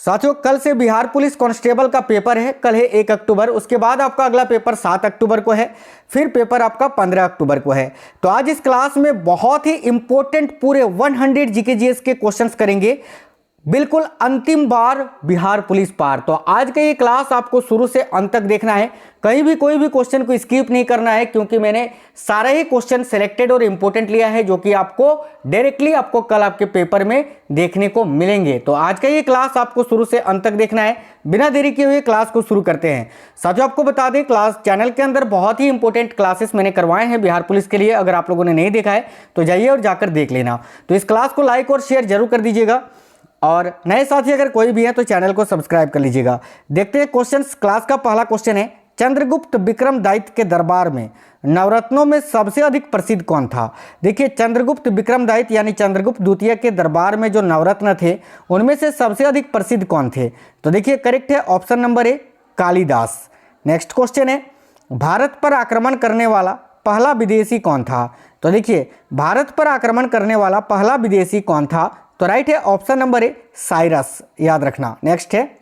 साथियों कल से बिहार पुलिस कांस्टेबल का पेपर है, कल है 1 अक्टूबर। उसके बाद आपका अगला पेपर 7 अक्टूबर को है, फिर पेपर आपका 15 अक्टूबर को है। तो आज इस क्लास में बहुत ही इंपॉर्टेंट पूरे 100 जीके जीएस के क्वेश्चंस करेंगे, बिल्कुल अंतिम बार बिहार पुलिस पार। तो आज का ये क्लास आपको शुरू से अंत तक देखना है, कहीं भी कोई भी क्वेश्चन को स्किप नहीं करना है, क्योंकि मैंने सारे ही क्वेश्चन सिलेक्टेड और इंपॉर्टेंट लिया है जो कि आपको डायरेक्टली आपको कल आपके पेपर में देखने को मिलेंगे। तो आज का ये क्लास आपको शुरू से अंत तक देखना है। बिना देरी किए हुए क्लास को शुरू करते हैं। साथियों आपको बता दें, क्लास चैनल के अंदर बहुत ही इंपॉर्टेंट क्लासेस मैंने करवाए हैं बिहार पुलिस के लिए। अगर आप लोगों ने नहीं देखा है तो जाइए और जाकर देख लेना। तो इस क्लास को लाइक और शेयर जरूर कर दीजिएगा, और नए साथी अगर कोई भी है तो चैनल को सब्सक्राइब कर लीजिएगा। देखते हैं क्वेश्चंस। क्लास का पहला क्वेश्चन है, चंद्रगुप्त विक्रमदायित्य के दरबार में नवरत्नों में सबसे अधिक प्रसिद्ध कौन था? देखिए, चंद्रगुप्त विक्रमदायित्य यानी चंद्रगुप्त द्वितीय के दरबार में जो नवरत्न थे उनमें से सबसे अधिक प्रसिद्ध कौन थे? तो देखिए करेक्ट है ऑप्शन नंबर ए, कालिदास। नेक्स्ट क्वेश्चन है, भारत पर आक्रमण करने वाला पहला विदेशी कौन था? तो देखिए, भारत पर आक्रमण करने वाला पहला विदेशी कौन था? तो राइट है ऑप्शन नंबर ए, साइरस, याद रखना। नेक्स्ट है,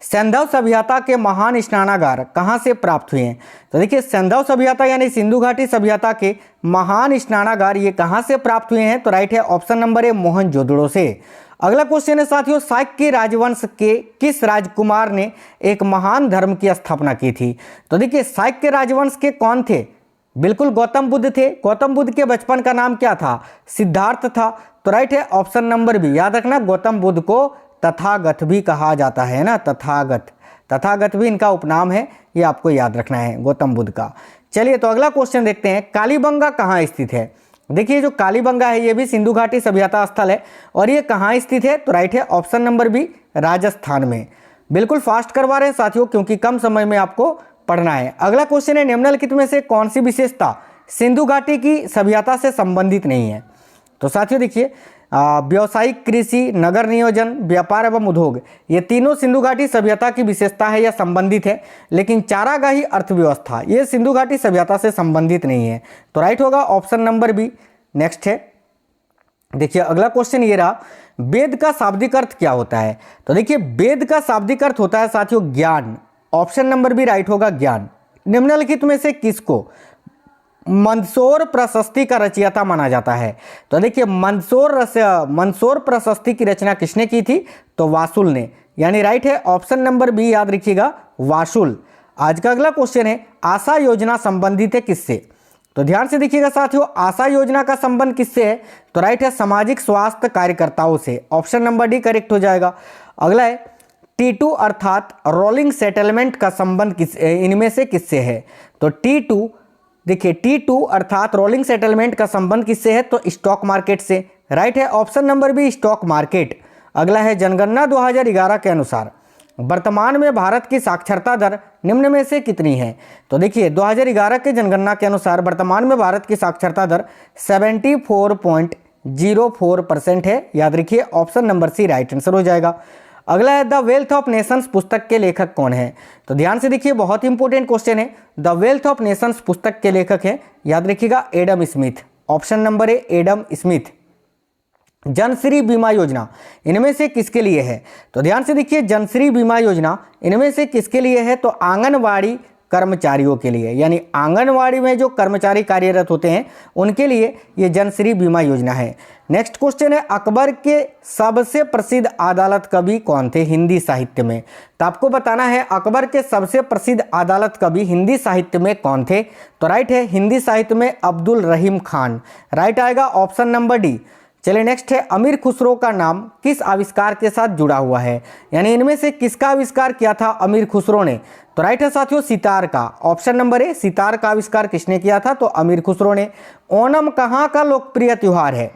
सिंधु सभ्यता के महान स्नानागार कहां से प्राप्त हुए हैं? तो देखिए, सिंधु सभ्यता यानी सिंधु घाटी सभ्यता के महान स्नानागार ये कहां से प्राप्त हुए हैं? तो राइट है ऑप्शन नंबर ए, मोहनजोदड़ो से। अगला क्वेश्चन है साथियों, शाक्य राजवंश के किस राजकुमार ने एक महान धर्म की स्थापना की थी? तो देखिए, शाक्य राजवंश के कौन थे? बिल्कुल गौतम बुद्ध थे। गौतम बुद्ध के बचपन का नाम क्या था? सिद्धार्थ था। तो राइट है ऑप्शन नंबर बी, याद रखना गौतम बुद्ध को तथागत भी कहा जाता है ना, तथागत भी इनका उपनाम है, ये आपको याद रखना है गौतम बुद्ध का। चलिए तो अगला क्वेश्चन देखते हैं, कालीबंगा कहाँ स्थित है? देखिए, जो कालीबंगा है ये भी सिंधु घाटी सभ्यता स्थल है, और ये कहाँ स्थित है? तो राइट है ऑप्शन नंबर बी, राजस्थान में। बिल्कुल फास्ट करवा रहे हैं साथियों, क्योंकि कम समय में आपको पढ़ना है। अगला क्वेश्चन है, निम्नलिखित में से कौन सी विशेषता सिंधु घाटी की सभ्यता से संबंधित नहीं है? तो साथियों देखिए, व्यावसायिक, कृषि, नगर नियोजन, व्यापार एवं उद्योग, ये तीनों सिंधु घाटी सभ्यता की विशेषता है या संबंधित है, लेकिन चारागाही अर्थव्यवस्था ये सिंधु घाटी सभ्यता से संबंधित नहीं है। तो राइट होगा ऑप्शन नंबर बी। नेक्स्ट है, देखिए अगला क्वेश्चन ये रहा, वेद का शाब्दिक अर्थ क्या होता है? तो देखिए, वेद का शाब्दिक अर्थ होता है साथियों ज्ञान। ऑप्शन नंबर बी राइट होगा, ज्ञान। निम्नलिखित में से किसको मंदसौर प्रशस्ति का रचयिता माना जाता है? तो देखिए, मंदसौर प्रशस्ति की रचना किसने की थी? तो वासुल ने, यानी राइट है ऑप्शन नंबर बी, याद रखिएगा वासुल। आज का अगला क्वेश्चन है, आशा योजना संबंधित है किससे? तो ध्यान से देखिएगा साथियों, आशा योजना का संबंध किससे है? तो राइट है सामाजिक स्वास्थ्य कार्यकर्ताओं से। ऑप्शन नंबर डी करेक्ट हो जाएगा। अगला है, T2 अर्थात रोलिंग सेटलमेंट का संबंध इनमें से किससे है? तो T2, देखिए T2 अर्थात रोलिंग सेटलमेंट का संबंध किससे है? तो स्टॉक मार्केट से। राइट है option number B, stock market. अगला है, जनगणना 2011 के अनुसार वर्तमान में भारत की साक्षरता दर निम्न में से कितनी है? तो देखिए, 2011 के जनगणना के अनुसार वर्तमान में भारत की साक्षरता दर 74.04% है। याद रखिए option number C right answer हो जाएगा। अगला है, द वेल्थ ऑफ नेशंस पुस्तक के लेखक कौन है? तो ध्यान से देखिए, बहुत इंपॉर्टेंट क्वेश्चन है। द वेल्थ ऑफ नेशंस पुस्तक के लेखक है, याद रखिएगा Adam Smith. Option number A, Adam Smith. Janashree Bima Yojana इनमें से किसके लिए है? तो ध्यान से देखिए, जनश्री बीमा योजना इनमें से किसके लिए है? तो आंगनवाड़ी कर्मचारियों के लिए, यानी आंगनवाड़ी में जो कर्मचारी कार्यरत होते हैं उनके लिए ये जनश्री बीमा योजना है। नेक्स्ट क्वेश्चन है, अकबर के सबसे प्रसिद्ध अदालत कवि कौन थे हिंदी साहित्य में? तो आपको बताना है अकबर के सबसे प्रसिद्ध अदालत कवि हिंदी साहित्य में कौन थे? तो राइट है, हिंदी साहित्य में अब्दुल रहीम खान। राइट आएगा ऑप्शन नंबर डी। चलिए नेक्स्ट है, अमीर खुसरो का नाम किस आविष्कार के साथ जुड़ा हुआ है? यानी इनमें से किसका आविष्कार किया था अमीर खुसरो ने? तो राइट है साथियों, सितार का। ऑप्शन नंबर ए, सितार का आविष्कार किसने किया था? तो अमीर खुसरो ने। ओणम कहाँ का लोकप्रिय त्योहार है?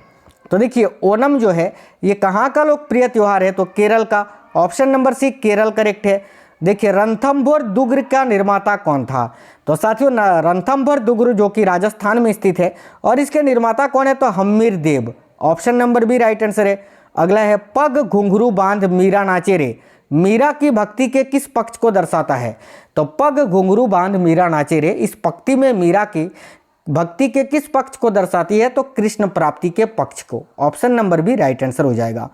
तो देखिए, ओणम जो है ये कहाँ का लोकप्रिय त्योहार है? तो केरल का। Option number C Kerala correct है। देखिए, रणथंभौर दुर्ग का निर्माता कौन था? तो साथियों, रणथंभौर दुर्ग जो कि राजस्थान में स्थित है, और इसके निर्माता कौन है? तो Hammir Dev. Option number B right answer है। अगला है, पग घुंघरू बांध मीरा नाचे रे, मीरा की भक्ति के किस पक्ष को दर्शाता है? तो पग घुंघरू बांध मीरा नाचे रे, इस पंक्ति में मीरा की भक्ति के किस पक्ष को दर्शाती है? तो कृष्ण प्राप्ति के पक्ष को। Option number B right answer हो जाएगा।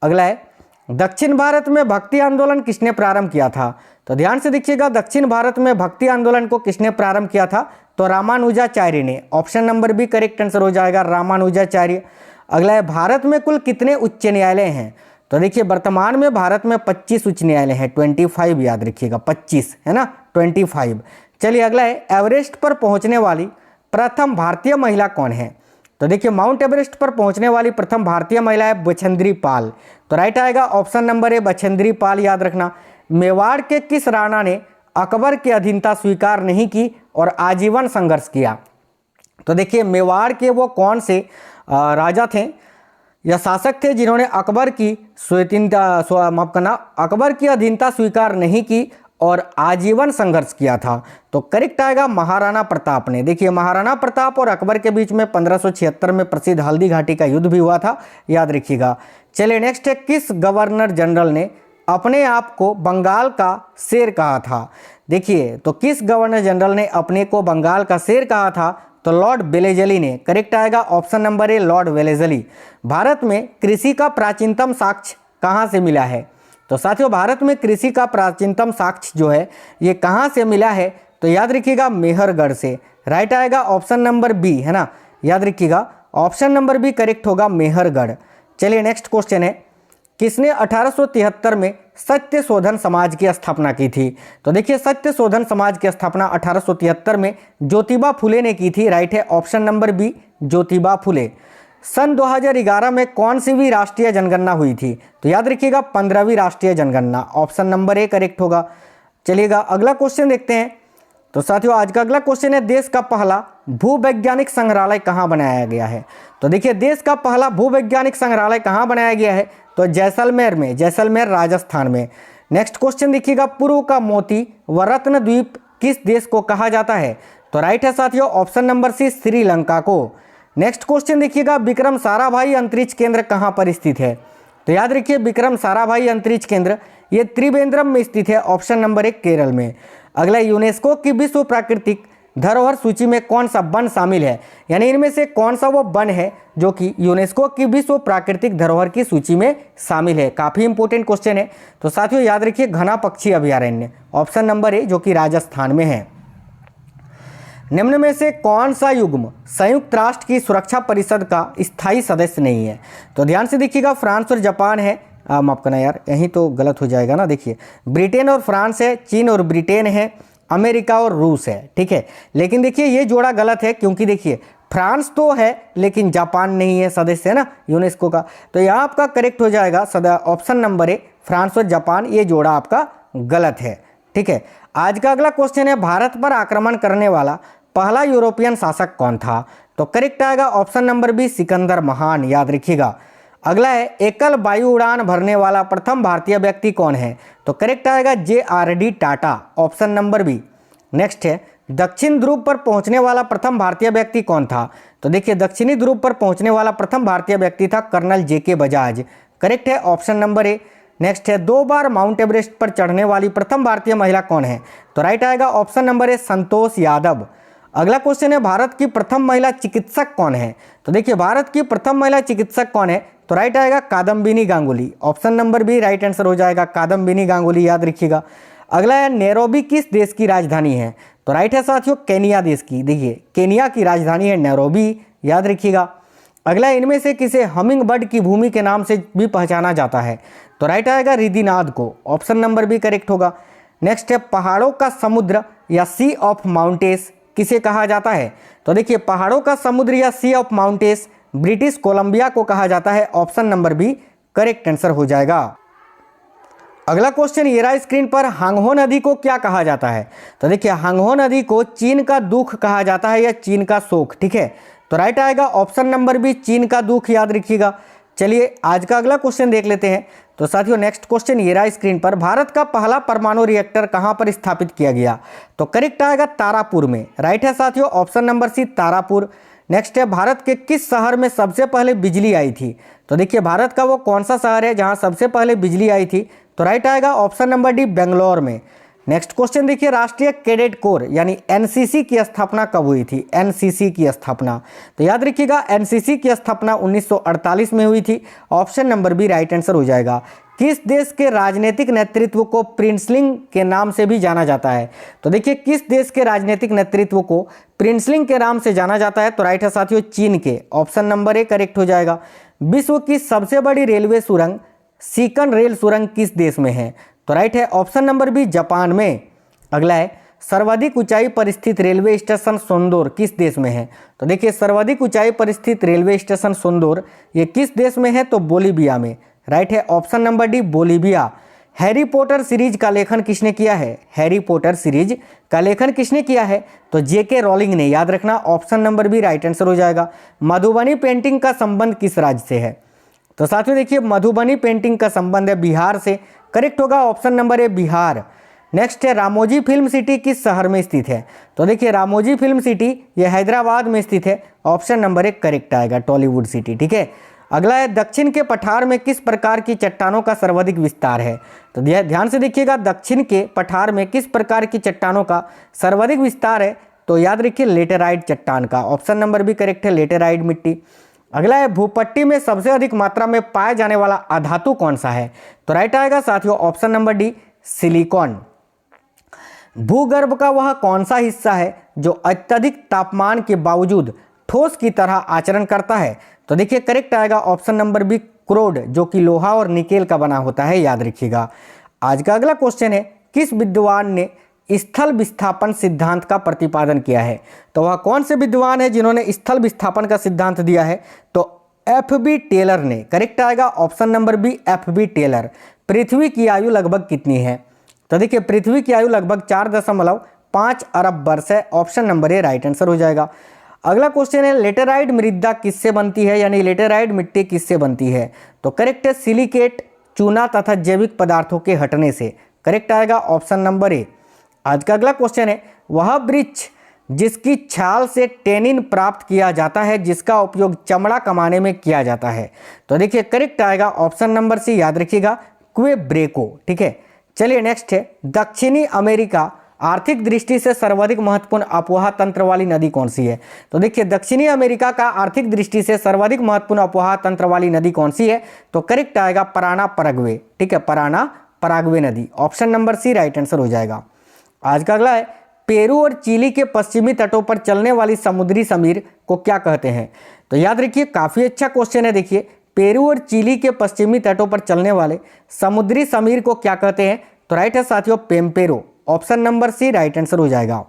अगला है, दक्षिण भारत में भक्ति आंदोलन किसने प्रारंभ किया था? तो ध्यान से देखिएगा, दक्षिण भारत में भक्ति आंदोलन को किसने प्रारंभ किया था? तो रामानुजाचार्य ने। Option number B correct answer हो जाएगा, रामानुजाचार्य। अगला है, भारत में कुल कितने उच्च न्यायालय हैं? तो देखिए वर्तमान में भारत में 25 उच्च न्यायालय हैं, 25 याद रखिएगा, 25 है ना, 25। चलिए अगला है, एवरेस्ट पर पहुंचने वाली प्रथम भारतीय महिला कौन है? तो देखिए माउंट एवरेस्ट पर पहुंचने वाली प्रथम भारतीय महिला है बछेंद्री पाल। तो राइट आएगा ऑप्शन नंबर ए बछेंद्री पाल, याद रखना। मेवाड़ के किस राणा ने अकबर की अधीनता स्वीकार नहीं की और आजीवन संघर्ष किया? तो देखिए मेवाड़ के वो कौन से राजा थे या शासक थे जिन्होंने अकबर की अकबर की अधीनता स्वीकार नहीं की और आजीवन संघर्ष किया था? तो करेक्ट आएगा महाराणा प्रताप ने। देखिए महाराणा प्रताप और अकबर के बीच में 1576 में प्रसिद्ध हल्दी घाटी का युद्ध भी हुआ था, याद रखिएगा। चलिए नेक्स्ट है, किस गवर्नर जनरल ने अपने आप को बंगाल का शेर कहा था? देखिए तो किस गवर्नर जनरल ने अपने को बंगाल का शेर कहा था? तो लॉर्ड वेलेजली ने। करेक्ट आएगा ऑप्शन नंबर ए लॉर्ड वेलेजली। भारत में कृषि का प्राचीनतम साक्ष्य कहाँ से मिला है? तो साथियों भारत में कृषि का प्राचीनतम साक्ष्य जो है ये कहाँ से मिला है? तो याद रखिएगा मेहरगढ़ से। राइट आएगा ऑप्शन नंबर बी, है ना, याद रखिएगा ऑप्शन नंबर बी करेक्ट होगा, मेहरगढ़। चलिए नेक्स्ट क्वेश्चन है, किसने 1873 में सत्य शोधन समाज की स्थापना की थी? तो देखिए सत्य शोधन समाज की स्थापना 1873 में ज्योतिबा फुले ने की थी। राइट है option number B, Jyotiba Phule. सन 2011 में कौन सी भी राष्ट्रीय जनगणना हुई थी? तो याद रखिएगा 15वीं राष्ट्रीय जनगणना। ऑप्शन नंबर ए करेक्ट होगा। चलिएगा अगला क्वेश्चन देखते हैं। तो साथियों आज का अगला क्वेश्चन है, देश का पहला भूवैज्ञानिक संग्रहालय कहाँ बनाया गया है? तो देखिए देश का पहला भूवैज्ञानिक संग्रहालय कहाँ बनाया गया है? तो जैसलमेर में, जैसलमेर राजस्थान में। नेक्स्ट क्वेश्चन देखिएगा, पूर्व का मोती व रत्न द्वीप किस देश को कहा जाता है? तो राइट है साथियों ऑप्शन नंबर सी, श्रीलंका को। नेक्स्ट क्वेश्चन देखिएगा, विक्रम साराभाई अंतरिक्ष केंद्र कहाँ पर स्थित है? तो याद रखिए विक्रम साराभाई अंतरिक्ष केंद्र ये त्रिवेंद्रम में स्थित है। ऑप्शन नंबर 1 केरल में। अगला, यूनेस्को की विश्व प्राकृतिक धरोहर सूची में कौन सा वन शामिल है? यानी इनमें से कौन सा वो वन है जो कि यूनेस्को की विश्व प्राकृतिक धरोहर की सूची में शामिल है? काफी इंपॉर्टेंट क्वेश्चन है। तो साथियों याद रखिए घना पक्षी अभयारण्य, ऑप्शन नंबर ए जो कि राजस्थान में है। निम्न में से कौन सा युग्म संयुक्त राष्ट्र की सुरक्षा परिषद का स्थायी सदस्य नहीं है? तो ध्यान से देखिएगा, फ्रांस और जापान है, माफ करना यार यहीं तो गलत हो जाएगा ना। देखिए ब्रिटेन और फ्रांस है, चीन और ब्रिटेन है, अमेरिका और रूस है, ठीक है। लेकिन देखिए ये जोड़ा गलत है, क्योंकि देखिए फ्रांस तो है लेकिन जापान नहीं है सदस्य, है ना, यूनेस्को का। तो यहाँ आपका करेक्ट हो जाएगा सदा ऑप्शन नंबर ए, फ्रांस और जापान, ये जोड़ा आपका गलत है, ठीक है। आज का अगला क्वेश्चन है, भारत पर आक्रमण करने वाला पहला यूरोपियन शासक कौन था? तो करेक्ट आएगा ऑप्शन नंबर बी, सिकंदर महान, याद रखिएगा। अगला है, एकल वायु उड़ान भरने वाला प्रथम भारतीय व्यक्ति कौन है? तो करेक्ट आएगा JRD Tata, option number B. Next है, दक्षिण ध्रुव पर पहुंचने वाला प्रथम भारतीय व्यक्ति कौन था? तो देखिए दक्षिणी ध्रुव पर पहुंचने वाला प्रथम भारतीय व्यक्ति था कर्नल JK बजाज, करेक्ट है ऑप्शन नंबर ए। नेक्स्ट है, 2 बार माउंट एवरेस्ट पर चढ़ने वाली प्रथम भारतीय महिला कौन है? तो राइट आएगा ऑप्शन नंबर ए, संतोष यादव। अगला क्वेश्चन है, भारत की प्रथम महिला चिकित्सक कौन है? तो देखिए भारत की प्रथम महिला चिकित्सक कौन है? तो राइट आएगा Kadambini Ganguly, option number B right answer हो जाएगा, कादम्बिनी गांगुली, याद रखिएगा। अगला है, नैरोबी किस देश की राजधानी है? तो राइट है साथियों, केनिया देश की। देखिए केनिया की राजधानी है नैरोबी, याद रखिएगा। अगला, इनमें से किसे हमिंग बर्ड की भूमि के नाम से भी पहचाना जाता है? तो राइट आएगा रिदिनाद को, ऑप्शन नंबर बी करेक्ट होगा। नेक्स्ट है, पहाड़ों का समुद्र या सी ऑफ माउंटेन्स किसे कहा जाता है? तो देखिए पहाड़ों का समुद्र या sea of mountains British Columbia को कहा जाता है, option number B correct answer हो जाएगा। अगला क्वेश्चन ये रहा स्क्रीन पर, हांगहो नदी को क्या कहा जाता है? तो देखिए हांगहो नदी को चीन का दुख कहा जाता है या चीन का शोक, ठीक है। तो राइट आएगा ऑप्शन नंबर बी, चीन का दुख, याद रखिएगा। चलिए आज का अगला क्वेश्चन देख लेते हैं। तो साथियों नेक्स्ट क्वेश्चन ये रहा स्क्रीन पर, भारत का पहला परमाणु रिएक्टर कहां पर स्थापित किया गया? तो करेक्ट आएगा तारापुर में, राइट है साथियों option number C Tarapur. Next है, भारत के किस शहर में सबसे पहले बिजली आई थी? तो देखिए भारत का वो कौन सा शहर है जहां सबसे पहले बिजली आई थी? तो राइट आएगा ऑप्शन नंबर डी, बेंगलोर में। नेक्स्ट क्वेश्चन देखिए, राष्ट्रीय कैडेट कोर यानी एनसीसी की स्थापना कब हुई थी? एनसीसी की स्थापना, तो याद रखिएगा एनसीसी की स्थापना 1948 में हुई थी, option number B right answer हो जाएगा। किस देश के राजनीतिक नेतृत्व को प्रिंसलिंग के नाम से भी जाना जाता है? तो देखिए किस देश के राजनीतिक नेतृत्व को प्रिंसलिंग के नाम से जाना जाता है? तो राइट है साथियों चीन के। ऑप्शन नंबर ए करेक्ट हो जाएगा। विश्व की सबसे बड़ी रेलवे सुरंग सीकन रेल सुरंग किस देश में है? तो राइट है ऑप्शन नंबर बी जापान में। अगला है सर्वाधिक ऊंचाई पर स्थित रेलवे स्टेशन सोंदोर किस देश में है? तो देखिए सर्वाधिक ऊंचाई पर स्थित रेलवे स्टेशन सोंदोर ये किस देश में है? तो बोलीविया में। राइट है option number D Bolivia. Harry Potter series का लेखन किसने किया है? हैरी पॉटर सीरीज का लेखन किसने किया है? तो जेके रॉलिंग ने। याद रखना option number B right answer हो जाएगा। मधुबनी पेंटिंग का संबंध किस राज्य से है? तो साथियों देखिए मधुबनी पेंटिंग का संबंध है बिहार से। करेक्ट होगा ऑप्शन नंबर ए बिहार। नेक्स्ट है रामोजी फिल्म सिटी किस शहर में स्थित है? तो देखिए रामोजी फिल्म सिटी ये हैदराबाद में स्थित है। ऑप्शन नंबर एक करेक्ट आएगा टॉलीवुड सिटी। ठीक है। अगला है दक्षिण के पठार में किस प्रकार की चट्टानों का सर्वाधिक विस्तार है? तो ध्यान से देखिएगा दक्षिण के पठार में किस प्रकार की चट्टानों का सर्वाधिक विस्तार है? तो याद रखिए लेटेराइट चट्टान का। ऑप्शन नंबर भी करेक्ट है लेटेराइट मिट्टी। अगला है भूपट्टी में सबसे अधिक मात्रा में पाया जाने वाला अधातु कौन सा है? तो राइट आएगा साथियों ऑप्शन नंबर डी सिलिकॉन। भूगर्भ का वह कौन सा हिस्सा है जो अत्यधिक तापमान के बावजूद ठोस की तरह आचरण करता है? तो देखिए करेक्ट आएगा ऑप्शन नंबर बी क्रोड, जो कि लोहा और निकेल का बना होता है। याद रखिएगा। आज का अगला क्वेश्चन है किस विद्वान ने स्थल विस्थापन सिद्धांत का प्रतिपादन किया है? तो वह कौन से विद्वान है जिन्होंने स्थल विस्थापन का सिद्धांत दिया है? तो एफ.बी. टेलर ने। करेक्ट आएगा option number B F B. Taylor. पृथ्वी की आयु लगभग कितनी है? तो देखिए पृथ्वी की आयु लगभग 4.5 अरब वर्ष है। ऑप्शन नंबर ए राइट आंसर हो जाएगा। अगला क्वेश्चन है लेटेराइट मृदा किससे बनती है, यानी लेटेराइट मिट्टी किससे बनती है? तो करेक्ट है सिलिकेट, चूना तथा जैविक पदार्थों के हटने से। करेक्ट आएगा ऑप्शन नंबर ए। आज का अगला क्वेश्चन है वह वृक्ष जिसकी छाल से टेनिन प्राप्त किया जाता है जिसका उपयोग चमड़ा कमाने में किया जाता है? तो देखिए करेक्ट आएगा ऑप्शन नंबर सी। याद रखिएगा क्वेब्रेको। ठीक है। चलिए नेक्स्ट है दक्षिणी अमेरिका आर्थिक दृष्टि से सर्वाधिक महत्वपूर्ण अपवाह तंत्र वाली नदी कौन सी है? तो देखिए दक्षिणी अमेरिका का आर्थिक दृष्टि से सर्वाधिक महत्वपूर्ण अपवाह तंत्र वाली नदी कौन सी है? तो करेक्ट आएगा पराना परग्वे। ठीक है पराना पराग्वे नदी। Option number C right answer हो जाएगा। आज का अगला है पेरू और चिली के पश्चिमी तटों पर चलने वाली समुद्री समीर को क्या कहते हैं? तो याद रखिए काफी अच्छा क्वेश्चन है। देखिए पेरू और चिली के पश्चिमी तटों पर चलने वाले समुद्री समीर को क्या कहते हैं? तो राइट है साथियों pampero. Option number C right answer हो जाएगा।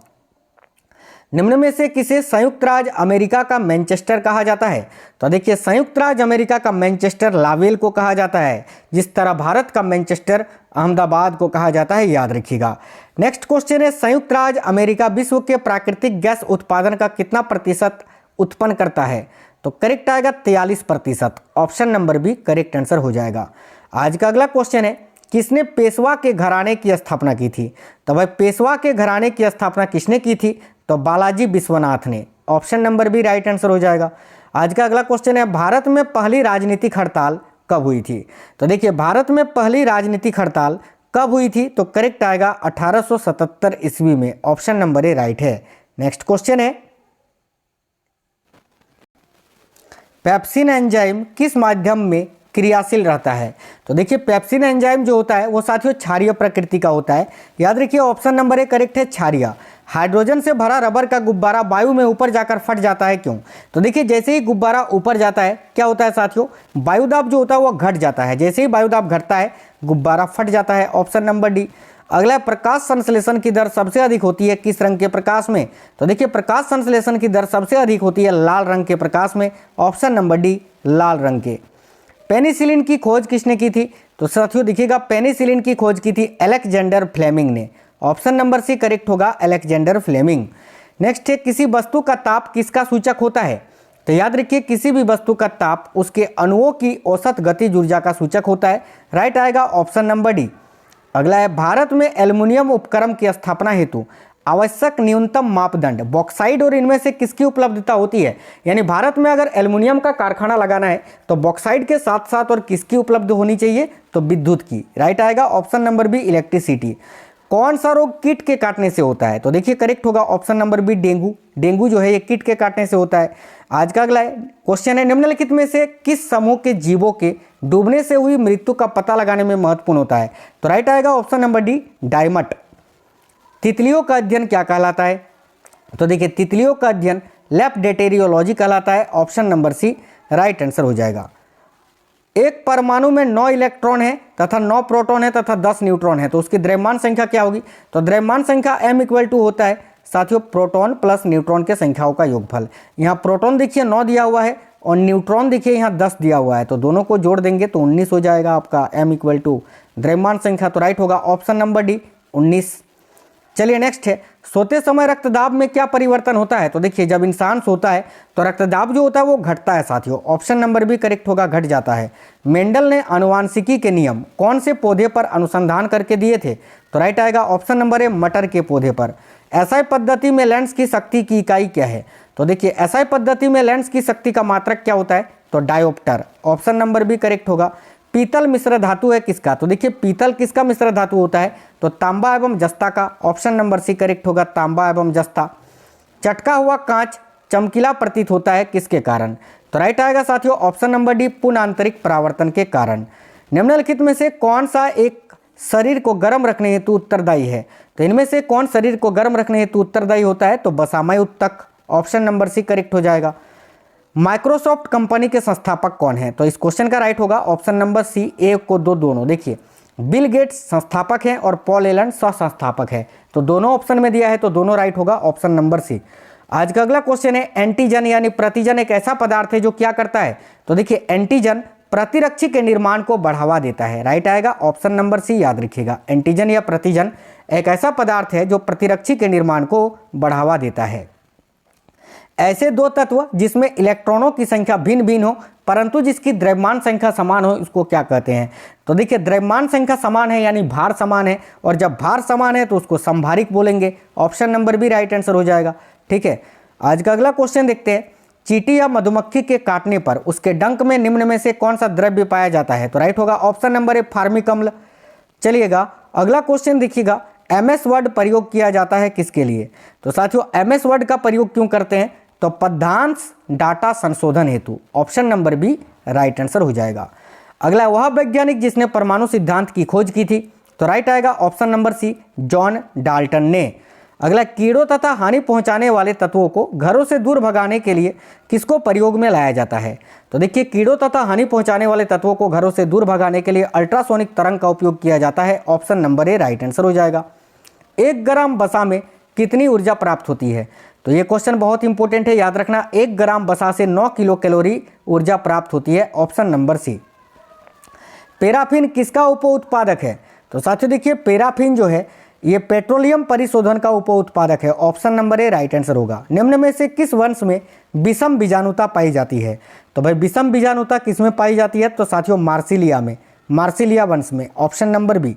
निम्न में से किसे संयुक्त राज्य अमेरिका का मैनचेस्टर कहा जाता है? तो देखिए संयुक्त राज्य अमेरिका का मैनचेस्टर लावेल को कहा जाता है, जिस तरह भारत का मैनचेस्टर अहमदाबाद को कहा जाता है। याद रखिएगा। नेक्स्ट क्वेश्चन है संयुक्त राज्य अमेरिका विश्व के प्राकृतिक गैस उत्पादन का कितना प्रतिशत उत्पन्न करता है? तो करेक्ट आएगा 43%। Option number B correct answer हो जाएगा। आज का अगला क्वेश्चन है किसने पेशवा के घराने की स्थापना की थी? तो भाई पेशवा के घराने की स्थापना किसने की थी? तो बालाजी विश्वनाथ ने। Option number B right answer हो जाएगा। आज का अगला क्वेश्चन है भारत में पहली राजनीतिक हड़ताल कब हुई थी? तो देखिए भारत में पहली राजनीतिक हड़ताल कब हुई थी? तो करेक्ट आएगा 1877 ईस्वी में। ऑप्शन नंबर ए राइट है। नेक्स्ट क्वेश्चन है पेप्सिन एंजाइम किस माध्यम में क्रियाशील रहता है? तो देखिए पेप्सिन एंजाइम जो होता है वो साथियों क्षारीय प्रकृति का होता है। याद रखिए ऑप्शन नंबर ए करेक्ट है क्षारीय। हाइड्रोजन से भरा रबर का गुब्बारा वायु में ऊपर जाकर फट जाता है, क्यों? तो देखिए जैसे ही गुब्बारा ऊपर जाता है क्या होता है साथियों, वायुदाब जो होता है वो घट जाता है। जैसे ही वायुदाब घटता है गुब्बारा फट जाता है। Option number D. अगला प्रकाश संश्लेषण की दर सबसे अधिक होती है किस रंग के प्रकाश में? तो देखिए प्रकाश संश्लेषण की दर सबसे अधिक होती है लाल रंग के प्रकाश में। ऑप्शन नंबर डी लाल रंग के। पेनिसिलिन की खोज किसने की थी? तो साथियों देखिएगा पेनिसिलिन की खोज की थी अलेक्जेंडर फ्लेमिंग ने। ऑप्शन नंबर सी करेक्ट होगा अलेक्जेंडर फ्लेमिंग। नेक्स्ट है किसी वस्तु का ताप किसका सूचक होता है? तो याद रखिए किसी भी वस्तु का ताप उसके अणुओं की औसत गतिज ऊर्जा का सूचक होता है। राइट आएगा ऑप्शन नंबर डी। अगला है भारत में एल्युमिनियम उपक्रम की स्थापना हेतु आवश्यक न्यूनतम मापदंड बॉक्साइड और इनमें से किसकी उपलब्धता होती है? यानी भारत में अगर एल्युमिनियम का कारखाना लगाना है तो बॉक्साइड के साथ साथ और किसकी उपलब्ध होनी चाहिए? तो विद्युत की। राइट आएगा ऑप्शन नंबर बी इलेक्ट्रिसिटी। कौन सा रोग कीट के काटने से होता है? तो देखिए करेक्ट होगा option number B, dengue. Dengue जो है ये कीट के काटने से होता है। आज का अगला क्वेश्चन है, निम्नलिखित में से किस समूह के जीवों के डूबने से हुई मृत्यु का पता लगाने में महत्वपूर्ण होता है? तो राइट आएगा ऑप्शन नंबर डी, डायमट। तितलियों का अध्ययन क्या कहलाता है? तो देखिए तितलियों का अध्ययन लेप्डेटेरियोलॉजी कहलाता है। Option number C right answer हो जाएगा। एक परमाणु में 9 इलेक्ट्रॉन है तथा 9 प्रोटॉन है तथा 10 न्यूट्रॉन है, तो उसकी द्रव्यमान संख्या क्या होगी? तो द्रव्यमान संख्या m = होता है साथियों प्रोटॉन प्लस न्यूट्रॉन के संख्याओं का योगफल। यहाँ प्रोटॉन देखिए 9 दिया हुआ है और न्यूट्रॉन देखिए यहाँ 10 दिया हुआ है, तो दोनों को जोड़ देंगे तो 19 हो जाएगा आपका m = द्रव्यमान संख्या। तो राइट होगा ऑप्शन नंबर डी, 19। चलिए नेक्स्ट है, सोते समय रक्तदाब में क्या परिवर्तन होता है? तो देखिए जब इंसान सोता है तो रक्तदाब जो होता है वो घटता है साथियों। ऑप्शन नंबर बी करेक्ट होगा, घट जाता है। मेंडल ने आनुवांशिकी के नियम कौन से पौधे पर अनुसंधान करके दिए थे? तो राइट आएगा ऑप्शन नंबर ए, मटर के पौधे पर। एसआई पद्धति में लेंस की शक्ति की इकाई क्या है? तो देखिए एसआई पद्धति में लेंस की शक्ति का मात्रक क्या होता है? तो dioptre. Option number B correct होगा। पीतल मिश्र धातु है किसका? तो देखिए पीतल किसका मिश्र धातु होता है? तो तांबा एवं जस्ता का। ऑप्शन नंबर सी करेक्ट होगा, तांबा एवं जस्ता। चटका हुआ कांच चमकीला प्रतीत होता है किसके कारण? तो राइट आएगा साथियों ऑप्शन नंबर डी, पूर्ण आंतरिक परावर्तन के कारण। निम्नलिखित में से कौन सा एक शरीर को गर्म रखने हेतु उत्तरदायी है? तो इनमें से कौन शरीर को गर्म रखने हेतु उत्तरदायी होता है? तो वसामय उत्तक। ऑप्शन नंबर सी करेक्ट हो जाएगा। माइक्रोसॉफ्ट कंपनी के संस्थापक कौन है? तो इस क्वेश्चन का राइट होगा ऑप्शन नंबर सी, 1 को 2 दोनों। देखिए बिल गेट्स संस्थापक हैं और पॉल एलन सह संस्थापक है, तो दोनों ऑप्शन में दिया है तो दोनों राइट होगा, ऑप्शन नंबर सी। आज का अगला क्वेश्चन है, एंटीजन यानी प्रतिजन एक ऐसा पदार्थ है जो क्या करता है? तो देखिए एंटीजन प्रतिरक्षी के निर्माण को बढ़ावा देता है। राइट आएगा ऑप्शन नंबर सी, याद रखिएगा। एंटीजन या प्रतिजन एक ऐसा पदार्थ है जो प्रतिरक्षी के निर्माण को बढ़ावा देता है। ऐसे दो तत्व जिसमें इलेक्ट्रॉनों की संख्या भिन्न भिन्न हो परंतु जिसकी द्रव्यमान संख्या समान हो, उसको क्या कहते हैं? तो देखिए द्रव्यमान संख्या समान है यानी भार समान है, और जब भार समान है तो उसको समभारिक बोलेंगे। Option number B right answer हो जाएगा। ठीक है, आज का अगला क्वेश्चन देखते हैं, चींटी या मधुमक्खी के काटने पर उसके डंक में निम्न में से कौन सा द्रव्य पाया जाता है? तो राइट होगा ऑप्शन नंबर ए, फार्मिक अम्ल। चलिएगा अगला क्वेश्चन देखिएगा, एमएस वर्ड प्रयोग किया जाता है किसके लिए? तो साथियों एमएस वर्ड का प्रयोग क्यों करते हैं? तो पद्यांश डाटा संशोधन हेतु। Option number B right answer हो जाएगा। अगला, वह वैज्ञानिक जिसने परमाणु सिद्धांत की खोज की थी? तो राइट आएगा option number C, John Dalton ने। अगला, कीड़ों तथा हानि पहुंचाने वाले तत्वों को घरों से दूर भगाने के लिए किसको प्रयोग में लाया जाता है? तो देखिए कीड़ों तथा हानि पहुंचाने वाले तत्वों को घरों से दूर भगाने के लिए अल्ट्रासोनिक तरंग का उपयोग किया जाता है। ऑप्शन नंबर ए राइट आंसर हो जाएगा। 1 ग्राम वसा में कितनी ऊर्जा प्राप्त होती है? तो ये क्वेश्चन बहुत इंपॉर्टेंट है, याद रखना। 1 ग्राम वसा से 9 किलो कैलोरी ऊर्जा प्राप्त होती है। ऑप्शन नंबर सी। पैराफिन किसका उप उत्पादक है? तो साथियों देखिए पैराफिन जो है ये पेट्रोलियम परिशोधन का उप उत्पादक है। ऑप्शन नंबर ए राइट आंसर होगा। निम्न में से किस वंश में विषम बीजाणुता पाई जाती है? तो भाई विषम बीजाणुता किस में पाई जाती है? तो साथियों मार्सिलिया में, मार्सिलिया वंश में। Option number B.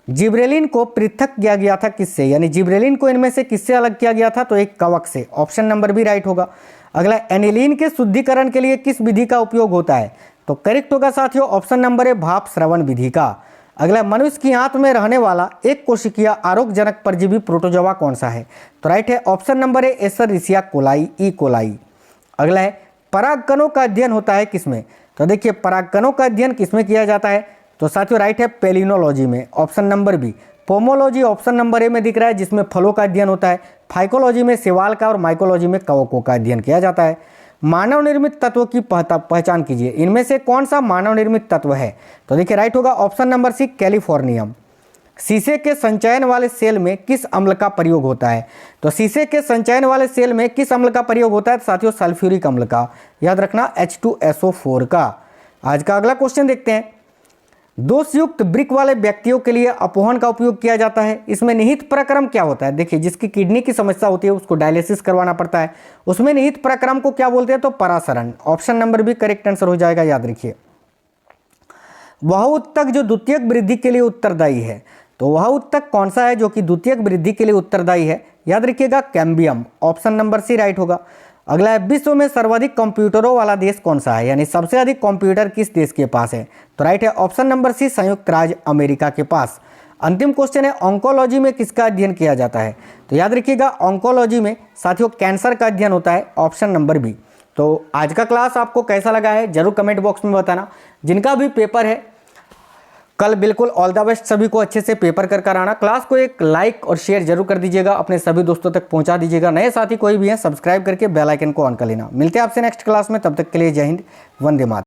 जिब्रेलिन को पृथक किया गया था किससे? यानी जिब्रेलिन को इनमें से किससे अलग किया गया था? तो एक कवक से। ऑप्शन नंबर बी राइट होगा। अगला, एनिलीन के शुद्धिकरण के लिए किस विधि का उपयोग होता है? तो करेक्ट होगा साथियों ऑप्शन नंबर ए, भाप श्रवण विधि का। अगला, मनुष्य की आंत में रहने वाला एक कोशिकीय आरोग्यजनक परजीवी प्रोटोजोआ कौन सा है? तो राइट है ऑप्शन नंबर ए, एस्चेरिचिया कोलाई, ई कोलाई। अगला है, परागकणों का अध्ययन होता है किसमें? तो देखिए परागकणों का अध्ययन किसमें किया जाता है? तो साथियों राइट है पेलिनोलॉजी में। Option number B. Pomology option number A में दिख रहा है जिसमें फलों का अध्ययन होता है। फाइकोलॉजी में शैवाल का और माइकोलॉजी में कवकों का अध्ययन किया जाता है। मानव निर्मित तत्वों की पहचान कीजिए, इनमें से कौन सा मानव निर्मित तत्व है? तो देखिए राइट होगा ऑप्शन नंबर सी, कैलिफोर्नियम। शीशे के संचयन वाले सेल में किस अम्ल का प्रयोग होता है? तो शीशे के संचयन वाले सेल में किस अम्ल का प्रयोग होता है? साथियों सल्फ्यूरिक अम्ल का, याद रखना H2SO4 का। आज का अगला क्वेश्चन देखते हैं, दोषयुक्त ब्रिक वाले व्यक्तियों के लिए अपोहन का उपयोग किया जाता है। इसमें निहित प्रक्रम क्या होता है? देखिए जिसकी किडनी की समस्या होती है उसको डायलिसिस करवाना पड़ता है, उसमें निहित प्रक्रम को क्या बोलते हैं? तो परासरण। Option number B correct answer हो जाएगा, याद रखिए। वह उत्तक जो द्वितीयक वृद्धि के लिए उत्तरदायी है, तो वह उत्तक कौन सा है जो कि द्वितीयक वृद्धि के लिए उत्तरदायी है? याद रखिएगा cambium. Option number C right होगा। अगला है, विश्व में सर्वाधिक कंप्यूटरों वाला देश कौन सा है? यानी सबसे अधिक कंप्यूटर किस देश के पास है? तो राइट है ऑप्शन नंबर सी, संयुक्त राज्य अमेरिका के पास। अंतिम क्वेश्चन है, ऑन्कोलॉजी में किसका अध्ययन किया जाता है? तो याद रखिएगा, ऑन्कोलॉजी में साथियों कैंसर का अध्ययन होता है, ऑप्शन नंबर बी। तो आज का क्लास आपको कैसा लगा है जरूर कमेंट बॉक्स में बताना। जिनका भी पेपर है कल, बिल्कुल ऑल द बेस्ट सभी को, अच्छे से पेपर कर आना। क्लास को एक लाइक और शेयर जरूर कर दीजिएगा, अपने सभी दोस्तों तक पहुंचा दीजिएगा। नए साथी कोई भी हैं सब्सक्राइब करके बेल आइकन को ऑन कर लेना। मिलते हैं आपसे नेक्स्ट क्लास में, तब तक के लिए जय हिंद, वंदे मातरम।